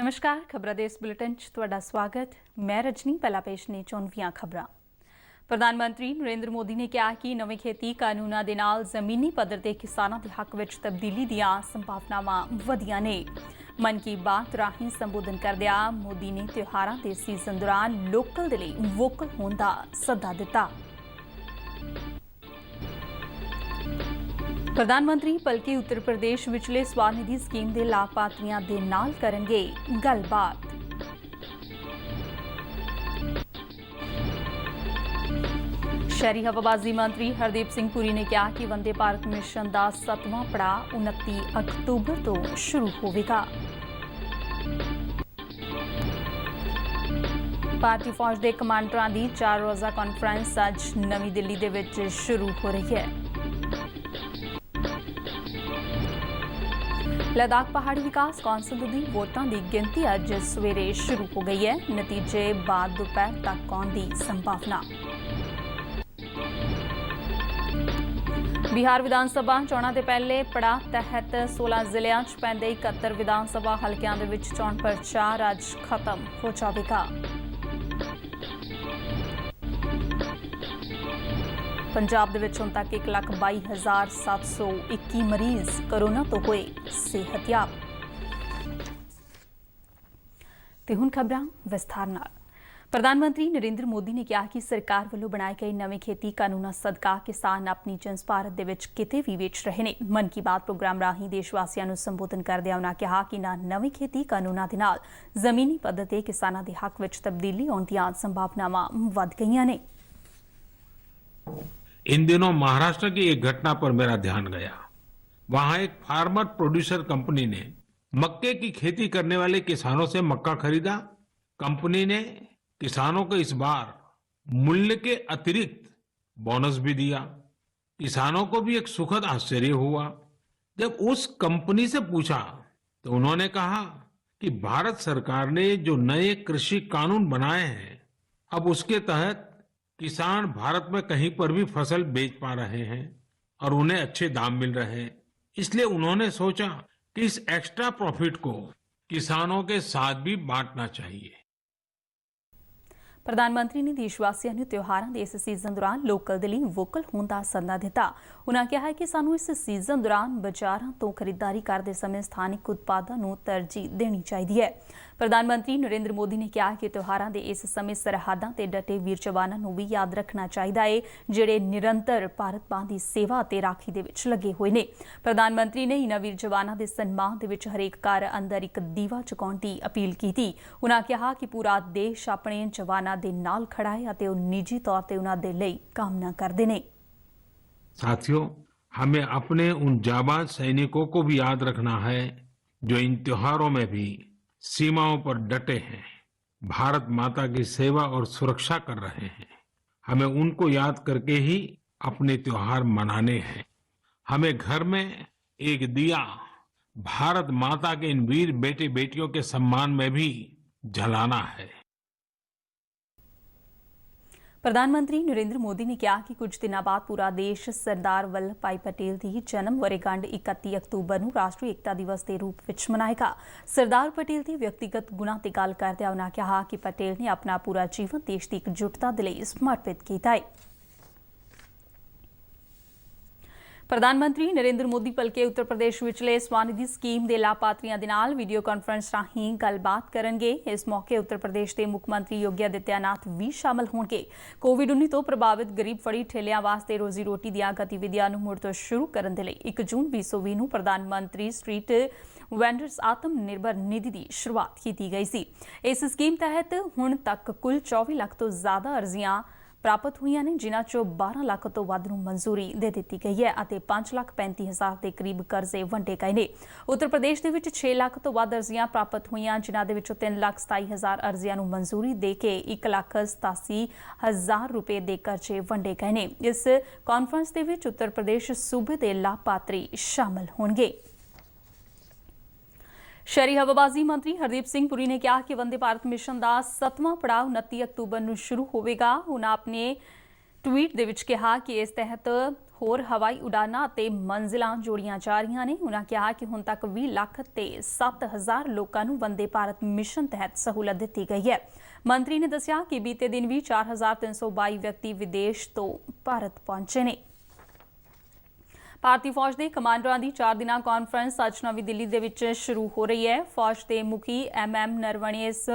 नमस्कार, खबरां दे इस बुलेटिन च तुहाडा स्वागत। मैं रजनी। पहला पेश ने चुनवियां खबरां। प्रधानमंत्री नरेंद्र मोदी ने कहा कि नवे खेती कानूनां दे नाल जमीनी पद्धर ते किसानां दे हक विच तब्दीली दीआं संभावनावां वधियां ने। मन की बात राहीं संबोधन करदिआं मोदी ने त्योहारां दे सीजन दौरान लोकल दे लई वोकल होण दा सद्दा दित्ता। प्रधानमंत्री भलके उत्तर प्रदेश विचले स्वानिधि स्कीम के लाभार्थियों के नाल करनगे गलबात। शहरी हवाबाजी मंत्री हरदीप सिंह पुरी ने कहा कि वंदे भारत मिशन का 7वां पड़ाव 29 अक्तूबर तो शुरू होगा। भारतीय फौज के कमांडरां की 4 रोज़ा कॉन्फ्रेंस अज नवी दिल्ली दे विच शुरू हो रही है। लद्दाख पहाड़ी विकास कौंसल की वोटां की गिनती अज सवेरे शुरू हो गई है। नतीजे बाद दोपहर तक आने की संभावना। बिहार विधानसभा चोणां दे पहले पड़ाव तहत 16 जिलियां च पैंदे 71 विधानसभा हलकियां दे विच चोण प्रचार अज खत्म हो जाएगा। पंजाब दे विच हुण तक 1,22,721 मरीज कोरोना तो हुए सेहतयाब। ते हुण खबरां विस्तार नाल। प्रधानमंत्री नरेंद्र मोदी ने कहा कि सरकार वालों बनाए गए नवे खेती कानूनां सदका किसान अपनी जिन्स भारत दे विच किते भी वेच रहे ने। मन की बात प्रोग्राम राहीं देशवासियों नूं संबोधन करदिआं उन्हां कहा कि नवे खेती कानूनां दे नाल जमीनी पद्धर ते किसानां दे हक विच तब्दीली आउण दीआं संभावनावां वध गईआं ने। इन दिनों महाराष्ट्र की एक घटना पर मेरा ध्यान गया। वहां एक फार्मर प्रोड्यूसर कंपनी ने मक्के की खेती करने वाले किसानों से मक्का खरीदा। कंपनी ने किसानों को इस बार मूल्य के अतिरिक्त बोनस भी दिया। किसानों को भी एक सुखद आश्चर्य हुआ। जब उस कंपनी से पूछा तो उन्होंने कहा कि भारत सरकार ने जो नए कृषि कानून बनाए हैं, अब उसके तहत किसान भारत में कहीं पर भी फसल बेच पा रहे हैं और उन्हें अच्छे दाम मिल रहे हैं। इसलिए उन्होंने सोचा कि इस एक्स्ट्रा प्रॉफिट को किसानों के साथ भी बांटना चाहिए। प्रधानमंत्री ने देशवासियों ने त्योहारों के इस सीजन दौरान लोकल दे लई वोकल होने का सन्दा दिता। उन्होंने कहा कि सानू इस सीजन दौरान बाजारों तो खरीदारी करते समय स्थानिक उत्पादों को तरजीह देनी चाहिए है। प्रधानमंत्री नरेंद्र मोदी ने कहा कि त्योहारों के इस समय सरहदां ते डटे वीर जवानों को भी याद रखना चाहिए है, जिहड़े निरंतर भारत मां की सेवा ते राखी दे विच लगे हुए ने। प्रधानमंत्री ने इन्हां वीर जवानों के सन्मान दे विच हरेक घर अंदर एक दीवा चुकाउण दी अपील की। उन्होंने कहा कि पूरा देश अपने जवानों दे नाल खड़ा है अते उह निजी तौर ते उन्हां दे लई कामना करदे ने। साथियों, हमें अपने उन जाबाज सैनिकों को भी याद रखना है जो इन त्योहारों में भी सीमाओं पर डटे हैं, भारत माता की सेवा और सुरक्षा कर रहे हैं। हमें उनको याद करके ही अपने त्योहार मनाने हैं। हमें घर में एक दिया भारत माता के इन वीर बेटे बेटियों के सम्मान में भी जलाना है। प्रधानमंत्री नरेंद्र मोदी ने कहा कि कुछ दिनों बाद पूरा देश सरदार वल्लभ भाई पटेल की जन्म वर्षगांठ 31 अक्तूबर को राष्ट्रीय एकता दिवस के रूप में मनाएगा। सरदार पटेल की व्यक्तिगत गुणां ते गल करदे उन्होंने कहा कि पटेल ने अपना पूरा जीवन देश की एकजुटता के लिए समर्पित किया है। प्रधानमंत्री नरेंद्र मोदी भलके उत्तर प्रदेश विचले स्वानिधि स्कीम के लाभार्थियों के नाल वीडियो कॉन्फ्रेंस राहीं गलबात करनगे। इस मौके उत्तर प्रदेश के मुख्यमंत्री योगी आदित्यनाथ भी शामिल होंगे। कोविड-19 तो प्रभावित गरीब फड़ी ठेलियां वास्ते रोजी रोटी दी गतिविधियां नूं मुड़ तो शुरू करने के लिए 1 जून 2020 नूं प्रधानमंत्री स्ट्रीट वेंडर्स आत्मनिर्भर निधि की शुरुआत की गई सी। इस स्कीम तहत हुण तक कुल 24 लाख तो ज्यादा अर्जियां प्राप्त हुई ने, जिन्हां चों 12 लाख तो वध नूं मंजूरी दे दी गई है और 5,35,000 के करीब कर्जे वंडे गए ने। उत्तर प्रदेश के 6 लाख तो वध अर्जियां प्राप्त हुई, जिन्हां दे विचों 3,27,000 अर्जियां नूं मंजूरी दे के 1,87,000 रुपए के कर्जे वंडे गए ने। इस कॉन्फ्रेंस के विच उत्तर प्रदेश सूबे के लाभार्थी शामिल होंगे। शहरी हवाबाजी मंत्री हरदीप सिंह पुरी ने कहा कि वंदे भारत मिशन का 7वां पड़ाव 29 अक्तूबर को शुरू होगा। उन्होंने अपने ट्वीट दे विच कहा कि इस तहत ਹੋਰ ਹਵਾਈ ਉਡਾਨਾਂ ਅਤੇ ਮੰਜ਼ਿਲਾਂ ਜੋੜੀਆਂ ਜਾ ਰਹੀਆਂ ਨੇ। ਉਨ੍ਹਾਂ ਕਿਹਾ ਕਿ ਹੁਣ ਤੱਕ 20 ਲੱਖ ਤੇ 7,000 ਲੋਕਾਂ ਨੂੰ ਵੰਦੇ ਭਾਰਤ ਮਿਸ਼ਨ ਤਹਿਤ ਸਹੂਲਤ ਦਿੱਤੀ ਗਈ ਹੈ। ਮੰਤਰੀ ਨੇ ਦੱਸਿਆ ਕਿ ਬੀਤੇ ਦਿਨ ਵੀ 4,322 ਵਿਅਕਤੀ ਵਿਦੇਸ਼ ਤੋਂ ਭਾਰਤ ਪਹੁੰਚੇ ਨੇ। ਭਾਰਤੀ ਫੌਜ ਦੇ ਕਮਾਂਡਰਾਂ ਦੀ 4 ਦਿਨਾਂ ਕਾਨਫਰੰਸ ਅੱਜ ਨਵੀਂ ਦਿੱਲੀ ਦੇ ਵਿੱਚ ਸ਼ੁਰੂ ਹੋ ਰਹੀ ਹੈ। ਫੌਜ ਦੇ ਮੁਖੀ MM ਨਰਵਣੇ ਇਸ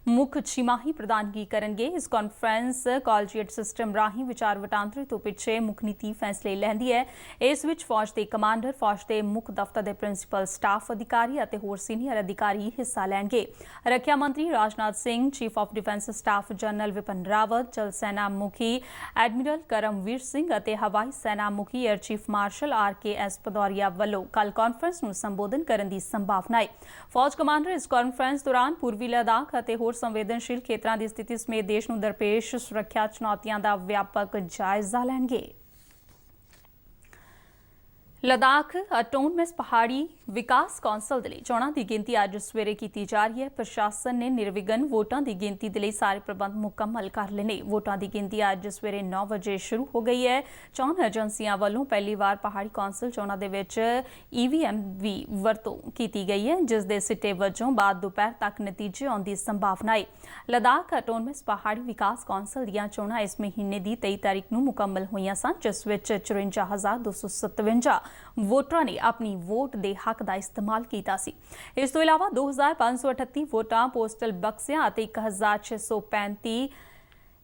ਮੁੱਖ ਛਿਮਾਹੀ ਪ੍ਰਧਾਨਗੀ ਕਰਨਗੇ। ਇਸ ਕਾਨਫਰੰਸ ਕਾਲਜੀਏਟ ਸਿਸਟਮ ਰਾਹੀਂ ਵਿਚਾਰ ਵਟਾਂਦਰੇ ਤੋਂ ਪਿੱਛੇ ਮੁੱਖ ਨੀਤੀ ਫੈਸਲੇ ਲੈਂਦੀ ਹੈ। ਇਸ ਵਿੱਚ ਫੌਜ ਦੇ ਕਮਾਂਡਰ, ਫੌਜ ਦੇ ਮੁੱਖ ਦਫ਼ਤਰ ਦੇ ਪ੍ਰਿੰਸੀਪਲ ਸਟਾਫ ਅਧਿਕਾਰੀ ਅਤੇ ਹੋਰ ਸੀਨੀਅਰ ਅਧਿਕਾਰੀ ਹਿੱਸਾ ਲੈਣਗੇ। ਰੱਖਿਆ ਮੰਤਰੀ Rajnath Singh, chief of defence staff general Vipan Rawat, ਜਲ ਸੈਨਾ ਮੁਖੀ ਐਡਮਿਰਲ ਕਰਮਵੀਰ ਸਿੰਘ ਅਤੇ ਹਵਾਈ ਸੈਨਾ ਮੁਖੀ air chief marshal RKS Bhadauria ਵੱਲੋਂ ਕੱਲ੍ਹ ਕਾਨਫਰੰਸ ਨੂੰ ਸੰਬੋਧਨ ਕਰਨ ਦੀ ਸੰਭਾਵਨਾ ਹੈ। ਫੌਜ ਕਮਾਂਡਰ ਇਸ ਕਾਨਫਰੰਸ ਦੌਰਾਨ ਪੂਰਬੀ ਲੱਦਾਖ ਅਤੇ ਹੋਰ ਸੰਵੇਦਨਸ਼ੀਲ ਖੇਤਰਾਂ ਦੀ ਸਥਿਤੀ ਸਮੇਤ ਦੇਸ਼ ਨੂੰ ਦਰਪੇਸ਼ ਸੁਰੱਖਿਆ ਚੁਣੌਤੀਆਂ ਦਾ ਵਿਆਪਕ ਜਾਇਜ਼ਾ ਲੈਣਗੇ। लद्दाख ऑटोनमस पहाड़ी विकास कौंसल दे लई चोणां दी गिनती अज सवेरे की जा रही है। प्रशासन ने निर्विघन वोटां दी गिनती दे लई सारे प्रबंध मुकम्मल कर लए ने। वोटां दी गिनती अज सवेरे 9 बजे शुरू हो गई है। चोण एजेंसियां वालों पहली बार पहाड़ी कौंसल चोणां दे विच EVM भी वरतों की गई है, जिस दे सिट्टे वजों बाद दोपहर तक नतीजे आउण दी संभावना है। लद्दाख ऑटोनमस पहाड़ी विकास कौंसल दीआं चोणां इस महीने की 23 तारीख नूं मुकम्मल होईआं सन, जिस विच 54,257 ਵੋਟਰਾਂ ਨੇ ਆਪਣੀ ਵੋਟ ਦੇ ਹੱਕ ਦਾ ਇਸਤੇਮਾਲ ਕੀਤਾ ਸੀ। ਇਸ ਤੋਂ ਇਲਾਵਾ 2,538 ਵੋਟਾਂ ਪੋਸਟਲ ਬਕਸਿਆਂ ਅਤੇ 1,635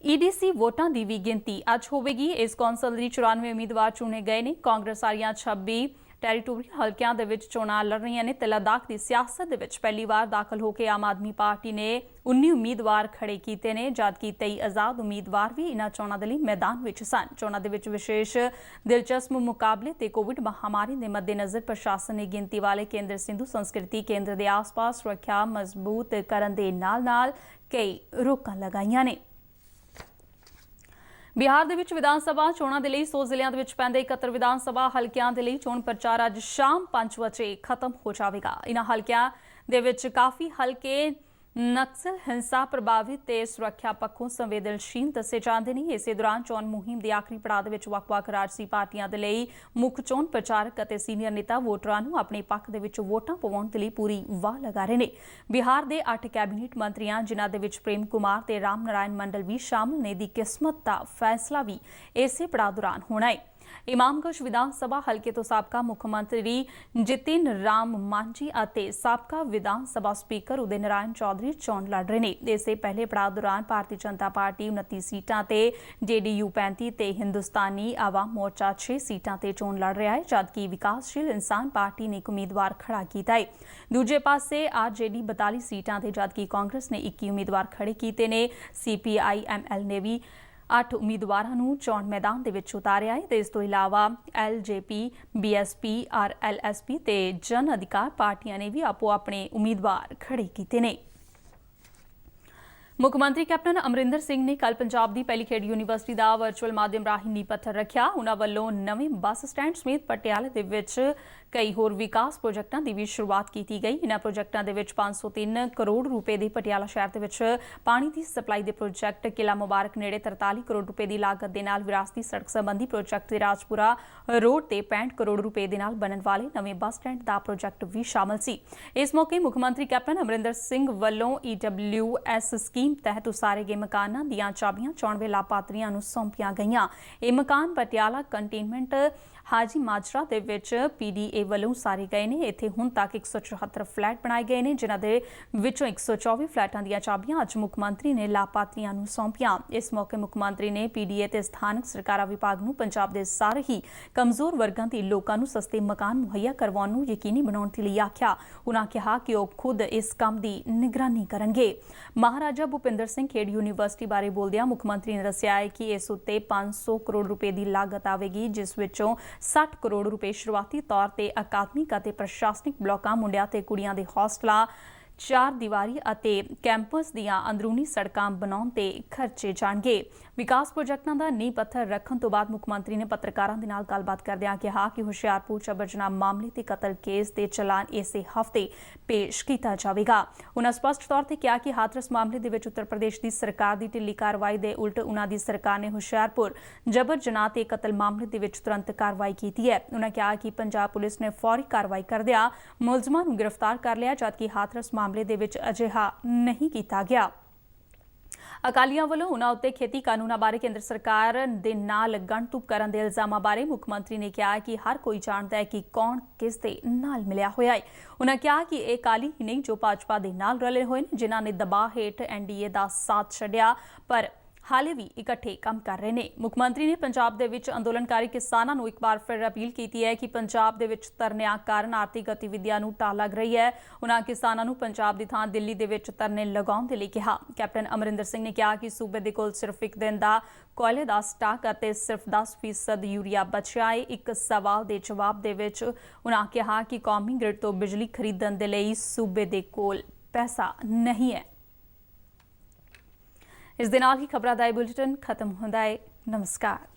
EDC ਵੋਟਾਂ ਦੀ ਵੀ ਗਿਣਤੀ ਅੱਜ ਹੋਵੇਗੀ। ਇਸ ਕੌਂਸਲ ਲਈ 94 ਉਮੀਦਵਾਰ ਚੁਣੇ ਗਏ ਨੇ। ਕਾਂਗਰਸ ਵਾਲੀਆਂ 26 ਟੈਰੀਟੋਰੀਅਲ ਹਲਕਿਆਂ ਦੇ ਵਿੱਚ ਚੋਣਾਂ ਲੜ ਰਹੀਆਂ ਨੇ ਤੇ ਲੱਦਾਖ ਦੀ ਸਿਆਸਤ ਦੇ ਵਿੱਚ ਪਹਿਲੀ ਵਾਰ ਦਾਖਲ ਹੋ ਕੇ ਆਮ ਆਦਮੀ ਪਾਰਟੀ ਨੇ 19 ਉਮੀਦਵਾਰ ਖੜੇ ਕੀਤੇ ਨੇ, ਜਦਕਿ 23 ਆਜ਼ਾਦ ਉਮੀਦਵਾਰ ਵੀ ਇਹਨਾਂ ਚੋਣਾਂ ਦੇ ਲਈ ਮੈਦਾਨ ਵਿੱਚ ਸਨ। ਚੋਣਾਂ ਦੇ ਵਿੱਚ ਵਿਸ਼ੇਸ਼ ਦਿਲਚਸਪ ਮੁਕਾਬਲੇ ਤੇ ਕੋਵਿਡ ਮਹਾਮਾਰੀ ਦੇ ਮੱਦੇਨਜ਼ਰ ਪ੍ਰਸ਼ਾਸਨ ਨੇ ਗਿਣਤੀ ਵਾਲੇ ਕੇਂਦਰ ਸਿੰਧੂ ਸੰਸਕ੍ਰਿਤੀ ਕੇਂਦਰ ਦੇ ਆਸ-ਪਾਸ ਸੁਰੱਖਿਆ ਮਜ਼ਬੂਤ ਕਰਨ ਦੇ ਨਾਲ-ਨਾਲ ਕਈ ਰੋਕਾਂ ਲਗਾਈਆਂ ਨੇ। ਬਿਹਾਰ ਦੇ ਵਿੱਚ ਵਿਧਾਨ ਸਭਾ ਚੋਣਾਂ ਦੇ ਲਈ 100 ਜ਼ਿਲ੍ਹਿਆਂ ਦੇ ਵਿੱਚ ਪੈਂਦੇ 71 ਵਿਧਾਨ ਸਭਾ ਹਲਕਿਆਂ ਦੇ ਲਈ ਚੋਣ ਪ੍ਰਚਾਰ ਅੱਜ ਸ਼ਾਮ 5 ਵਜੇ ਖਤਮ ਹੋ ਜਾਵੇਗਾ। ਇਹਨਾਂ ਹਲਕਿਆਂ ਦੇ ਵਿੱਚ ਕਾਫੀ ਹਲਕੇ ਨਕਸਲ ਹਿੰਸਾ ਪ੍ਰਭਾਵਿਤ ਤੇ ਸੁਰੱਖਿਆ ਪੱਖੋਂ ਸੰਵੇਦਨਸ਼ੀਲ ਦੱਸੇ ਜਾਂਦੇ ਨੇ। ਇਸੇ ਦੌਰਾਨ ਚੋਣ ਮੁਹਿੰਮ ਦੇ ਆਖਰੀ ਪੜਾਅ ਦੇ ਵਿੱਚ ਵੱਖ-ਵੱਖ ਰਾਜਸੀ ਪਾਰਟੀਆਂ ਦੇ ਲਈ ਮੁੱਖ ਚੋਣ ਪ੍ਰਚਾਰਕ ਅਤੇ ਸੀਨੀਅਰ ਨੇਤਾ ਵੋਟਰਾਂ ਨੂੰ ਆਪਣੇ ਪੱਖ ਦੇ ਵਿੱਚ ਵੋਟਾਂ ਪਵਾਉਣ ਦੇ ਲਈ ਪੂਰੀ ਵਾਹ ਲਗਾ ਰਹੇ ਨੇ। ਬਿਹਾਰ ਦੇ 8 ਕੈਬਨਿਟ ਮੰਤਰੀਆਂ, ਜਿਨ੍ਹਾਂ ਦੇ ਵਿੱਚ ਪ੍ਰੇਮ ਕੁਮਾਰ ਤੇ ਰਾਮ ਨਾਰਾਇਣ ਮੰਡਲ ਵੀ ਸ਼ਾਮਲ ਨੇ, ਦੀ ਕਿਸਮਤ ਦਾ ਫੈਸਲਾ ਵੀ ਇਸੇ ਪੜਾਅ ਦੌਰਾਨ ਹੋਣਾ ਹੈ। ਇਮਾਮਗੰਜ ਵਿਧਾਨ ਸਭਾ ਹਲਕੇ ਤੋਂ ਸਾਬਕਾ ਮੁੱਖ ਮੰਤਰੀ ਜਿਤਿਨ ਰਾਮ ਮਾਂਝੀ ਅਤੇ ਸਾਬਕਾ ਵਿਧਾਨ ਸਭਾ ਸਪੀਕਰ ਉਦੈ ਨਾਰਾਇਣ ਚੌਧਰੀ ਚੋਣ ਲੜ ਰਹੇ ਨੇ। ਇਸੇ ਪਹਿਲੇ ਪੜਾਅ ਦੌਰਾਨ ਭਾਰਤੀ ਜਨਤਾ ਪਾਰਟੀ 29 ਸੀਟਾਂ ਤੇ, JDU 35 ਤੇ ਹਿੰਦੁਸਤਾਨੀ ਆਵਾਮ ਮੋਰਚਾ 6 ਸੀਟਾਂ ਤੇ ਚੋਣ ਲੜ ਰਿਹਾ ਹੈ, ਜਦਕਿ ਵਿਕਾਸਸ਼ੀਲ ਇਨਸਾਨ ਪਾਰਟੀ ਨੇ ਇੱਕ ਉਮੀਦਵਾਰ ਖੜਾ ਕੀਤਾ ਹੈ। ਦੂਜੇ ਪਾਸੇ RJD 42 ਸੀਟਾਂ ਤੇ, ਜਦਕਿ ਕਾਂਗਰਸ ਨੇ 21 ਉਮੀਦਵਾਰ ਖੜੇ ਕੀਤੇ ਨੇ। CPI-ML ਨੇ ਵੀ 8 ਉਮੀਦਵਾਰਾਂ ਨੂੰ ਚੋਣ ਮੈਦਾਨ ਦੇ ਵਿੱਚ ਉਤਾਰਿਆ ਹੈ ਤੇ ਇਸ ਤੋਂ ਇਲਾਵਾ LJP, BSP, RLSP ਤੇ ਜਨ ਅਧਿਕਾਰ ਪਾਰਟੀਆਂ ਨੇ ਵੀ ਆਪੋ ਆਪਣੇ ਉਮੀਦਵਾਰ ਖੜੇ ਕੀਤੇ ਨੇ। ਮੁੱਖ ਮੰਤਰੀ ਕੈਪਟਨ ਅਮਰਿੰਦਰ ਸਿੰਘ ਨੇ ਕੱਲ੍ਹ ਪੰਜਾਬ ਦੀ ਪਹਿਲੀ ਖੇਡ ਯੂਨੀਵਰਸਿਟੀ ਦਾ ਵਰਚੁਅਲ ਮਾਧਿਅਮ ਰਾਹੀਂ ਨੀਂਹ ਪੱਥਰ ਰੱਖਿਆ। ਉਨ੍ਹਾਂ ਵੱਲੋਂ ਨਵੇਂ ਬੱਸ ਸਟੈਂਡ ਸਮੇਤ ਪਟਿਆਲੇ ਦੇ ਵਿੱਚ ਕਈ ਹੋਰ ਵਿਕਾਸ ਪ੍ਰੋਜੈਕਟਾਂ ਦੀ ਵੀ ਸ਼ੁਰੂਆਤ ਕੀਤੀ ਗਈ। ਇਨ੍ਹਾਂ ਪ੍ਰੋਜੈਕਟਾਂ ਦੇ ਵਿੱਚ 503 ਕਰੋੜ ਰੁਪਏ ਦੇ ਪਟਿਆਲਾ ਸ਼ਹਿਰ ਦੇ ਵਿੱਚ ਪਾਣੀ ਦੀ ਸਪਲਾਈ ਦੇ ਪ੍ਰੋਜੈਕਟ, ਕਿਲ੍ਹਾ ਮੁਬਾਰਕ ਨੇੜੇ 43 ਕਰੋੜ ਰੁਪਏ ਦੀ ਲਾਗਤ ਦੇ ਨਾਲ ਵਿਰਾਸਤੀ ਸੜਕ ਸੰਬੰਧੀ ਪ੍ਰੋਜੈਕਟ ਤੇ ਰਾਜਪੁਰਾ ਰੋਡ ਤੇ 65 ਕਰੋੜ ਰੁਪਏ ਦੇ ਨਾਲ ਬਣਨ ਵਾਲੇ ਨਵੇਂ ਬੱਸ ਸਟੈਂਡ ਦਾ ਪ੍ਰੋਜੈਕਟ ਵੀ ਸ਼ਾਮਲ ਸੀ। ਇਸ ਮੌਕੇ ਮੁੱਖ ਮੰਤਰੀ ਕੈਪਟਨ ਅਮਰਿੰਦਰ ਸਿੰਘ ਵੱਲੋਂ EWS ਸਕੀਮ ਤਹਿਤ ਉਸਾਰੇ ਗਏ ਮਕਾਨਾਂ ਦੀਆਂ ਚਾਬੀਆਂ ਚੋਣਵੇਂ ਲਾਭਪਾਤਰੀਆਂ ਨੂੰ ਸੌਂਪੀਆਂ ਗਈਆਂ। ਇਹ ਮਕਾਨ ਪਟਿਆਲਾ ਕੰਟੇਨਮੈਂਟ ਹਾਜੀ ਮਾਜਰਾ ਦੇ ਵਿੱਚ PDA ਵੱਲੋਂ ਉਸਾਰੇ ਗਏ ਨੇ। ਇੱਥੇ ਹੁਣ ਤੱਕ 174 ਫਲੈਟ ਬਣਾਏ ਗਏ ਨੇ, ਜਿਨ੍ਹਾਂ ਦੇ ਵਿੱਚੋਂ 124 ਫਲੈਟਾਂ ਦੀਆਂ ਚਾਬੀਆਂ ਅੱਜ ਮੁੱਖ ਮੰਤਰੀ ਨੇ ਲਾਭਪਾਤਰੀਆਂ ਨੂੰ ਸੌਂਪੀਆਂ। ਇਸ ਮੌਕੇ ਮੁੱਖ ਮੰਤਰੀ ਨੇ PDA ਤੇ ਸਥਾਨਕ ਸਰਕਾਰਾਂ ਵਿਭਾਗ ਨੂੰ ਪੰਜਾਬ ਦੇ ਸਾਰੇ ਹੀ ਕਮਜ਼ੋਰ ਵਰਗਾਂ ਦੇ ਲੋਕਾਂ ਨੂੰ ਸਸਤੇ ਮਕਾਨ ਮੁਹੱਈਆ ਕਰਵਾਉਣ ਨੂੰ ਯਕੀਨੀ ਬਣਾਉਣ ਦੇ ਲਈ ਆਖਿਆ। ਉਨ੍ਹਾਂ ਕਿਹਾ ਕਿ ਉਹ ਖੁਦ ਇਸ ਕੰਮ ਦੀ ਨਿਗਰਾਨੀ ਕਰਨਗੇ। ਮਹਾਰਾਜਾ ਭੁਪਿੰਦਰ ਸਿੰਘ ਖੇਡ ਯੂਨੀਵਰਸਿਟੀ ਬਾਰੇ ਬੋਲਦਿਆਂ ਮੁੱਖ ਮੰਤਰੀ ਨੇ ਦੱਸਿਆ ਹੈ ਕਿ ਇਸ ਉੱਤੇ 500 ਕਰੋੜ ਰੁਪਏ ਦੀ ਲਾਗਤ ਆਵੇਗੀ, ਜਿਸ ਵਿੱਚੋਂ 60 ਕਰੋੜ ਰੁਪਏ ਸ਼ੁਰੂਆਤੀ ਤੌਰ ਤੇ ਅਕਾਦਮਿਕ ਅਤੇ ਪ੍ਰਸ਼ਾਸਨਿਕ ਬਲਾਕਾਂ, ਮੁੰਡਿਆਂ ਤੇ ਕੁੜੀਆਂ ਦੇ ਹੌਸਟਲਾਂ, ਚਾਰ ਦੀਵਾਰੀ ਅਤੇ ਕੈਂਪਸ ਦੀਆਂ ਅੰਦਰੂਨੀ ਸੜਕਾਂ ਬਣਾਉਣ ਤੇ ਖਰਚੇ ਜਾਣਗੇ। ਵਿਕਾਸ ਪ੍ਰੋਜੈਕਟਾਂ ਦਾ ਨੀਂਹ ਪੱਥਰ ਰੱਖਣ ਤੋਂ ਬਾਅਦ ਮੁੱਖ ਮੰਤਰੀ ਨੇ ਪੱਤਰਕਾਰਾਂ ਦੇ ਨਾਲ ਗੱਲਬਾਤ ਕਰਦਿਆਂ ਕਿਹਾ ਕਿ ਹੁਸ਼ਿਆਰਪੁਰ ਜਬਰ ਜਨਾਹ ਮਾਮਲੇ ਤੇ ਕਤਲ ਕੇਸ ਦੇ ਚਲਾਨ ਇਸੇ ਹਫ਼ਤੇ ਪੇਸ਼ ਕੀਤਾ ਜਾਵੇਗਾ। ਉਨ੍ਹਾਂ ਸਪਸ਼ਟ ਤੌਰ ਤੇ ਕਿਹਾ ਕਿ ਹਾਥਰਸ ਮਾਮਲੇ ਦੇ ਵਿੱਚ ਉੱਤਰ ਪ੍ਰਦੇਸ਼ ਦੀ ਸਰਕਾਰ ਦੀ ਢਿੱਲੀ ਕਾਰਵਾਈ ਦੇ ਉਲਟ ਉਨ੍ਹਾਂ ਦੀ ਸਰਕਾਰ ਨੇ ਹੁਸ਼ਿਆਰਪੁਰ ਜਬਰ ਜਨਾਹ ਤੇ ਕਤਲ ਮਾਮਲੇ ਦੇ ਵਿੱਚ ਤੁਰੰਤ ਕਾਰਵਾਈ ਕੀਤੀ ਹੈ। ਉਨ੍ਹਾਂ ਕਿਹਾ ਕਿ ਪੰਜਾਬ ਪੁਲਿਸ ਨੇ ਫੌਰੀ ਕਾਰਵਾਈ ਕਰਦਿਆਂ ਮੁਲਜ਼ਮਾਂ ਨੂੰ ਗ੍ਰਿਫਤਾਰ ਕਰ ਲਿਆ, ਜਦਕਿ ਹਾਥਰਸ ਮਾਮਲੇ ਦੇ ਵਿੱਚ ਅਜਿਹਾ ਨਹੀਂ ਕੀਤਾ ਗਿਆ। ਅਕਾਲੀਆਂ ਵੱਲੋਂ ਉਨ੍ਹਾਂ ਉੱਤੇ ਖੇਤੀ ਕਾਨੂੰਨਾਂ ਬਾਰੇ ਕੇਂਦਰ ਸਰਕਾਰ ਦੇ ਨਾਲ ਗਣਤੁਕ ਕਰਨ ਦੇ ਇਲਜ਼ਾਮਾਂ ਬਾਰੇ ਮੁੱਖ ਮੰਤਰੀ ਨੇ ਕਿਹਾ ਕਿ ਹਰ ਕੋਈ ਜਾਣਦਾ ਹੈ ਕਿ ਕੌਣ ਕਿਸ ਦੇ ਨਾਲ ਮਿਲਿਆ ਹੋਇਆ ਹੈ। ਉਨ੍ਹਾਂ ਕਿਹਾ ਕਿ ਇਹ ਅਕਾਲੀ ਹੀ ਨਹੀਂ ਜੋ ਭਾਜਪਾ ਦੇ ਨਾਲ ਰਲੇ ਹੋਏ ਨੇ, ਜਿਨ੍ਹਾਂ ਨੇ ਦਬਾਅ ਹੇਠ ਐਨਡੀਏ ਦਾ ਸਾਥ ਛੱਡਿਆ ਪਰ ਹਾਲੇ ਵੀ ਇਕੱਠੇ ਕੰਮ ਕਰ ਰਹੇ ਨੇ। ਮੁੱਖ ਮੰਤਰੀ ਨੇ ਪੰਜਾਬ ਦੇ ਵਿੱਚ ਅੰਦੋਲਨਕਾਰੀ ਕਿਸਾਨਾਂ ਨੂੰ ਇੱਕ ਵਾਰ ਫਿਰ ਅਪੀਲ ਕੀਤੀ ਹੈ ਕਿ ਪੰਜਾਬ ਦੇ ਵਿੱਚ ਧਰਨਿਆਂ ਕਾਰਨ ਆਰਥਿਕ ਗਤੀਵਿਧੀਆਂ ਨੂੰ ਢਾਹ ਲੱਗ ਰਹੀ ਹੈ। ਉਨ੍ਹਾਂ ਕਿਸਾਨਾਂ ਨੂੰ ਪੰਜਾਬ ਦੀ ਥਾਂ ਦਿੱਲੀ ਦੇ ਵਿੱਚ ਧਰਨੇ ਲਗਾਉਣ ਦੇ ਲਈ ਕਿਹਾ। ਕੈਪਟਨ ਅਮਰਿੰਦਰ ਸਿੰਘ ਨੇ ਕਿਹਾ ਕਿ ਸੂਬੇ ਦੇ ਕੋਲ ਸਿਰਫ ਇੱਕ ਦਿਨ ਦਾ ਕੋਇਲੇ ਦਾ ਸਟਾਕ ਅਤੇ ਸਿਰਫ 10% ਯੂਰੀਆ ਬਚਿਆ ਹੈ। ਇੱਕ ਸਵਾਲ ਦੇ ਜਵਾਬ ਦੇ ਵਿੱਚ ਉਨ੍ਹਾਂ ਕਿਹਾ ਕਿ ਕੌਮੀ ਗ੍ਰਿਡ ਤੋਂ ਬਿਜਲੀ ਖਰੀਦਣ ਦੇ ਲਈ ਸੂਬੇ ਦੇ ਕੋਲ ਪੈਸਾ ਨਹੀਂ ਹੈ। ਇਸ ਦੇ ਨਾਲ ਹੀ ਖਬਰਾਂ ਦਾ ਇਹ ਬੁਲੇਟਿਨ ਖਤਮ ਹੁੰਦਾ ਹੈ। ਨਮਸਕਾਰ।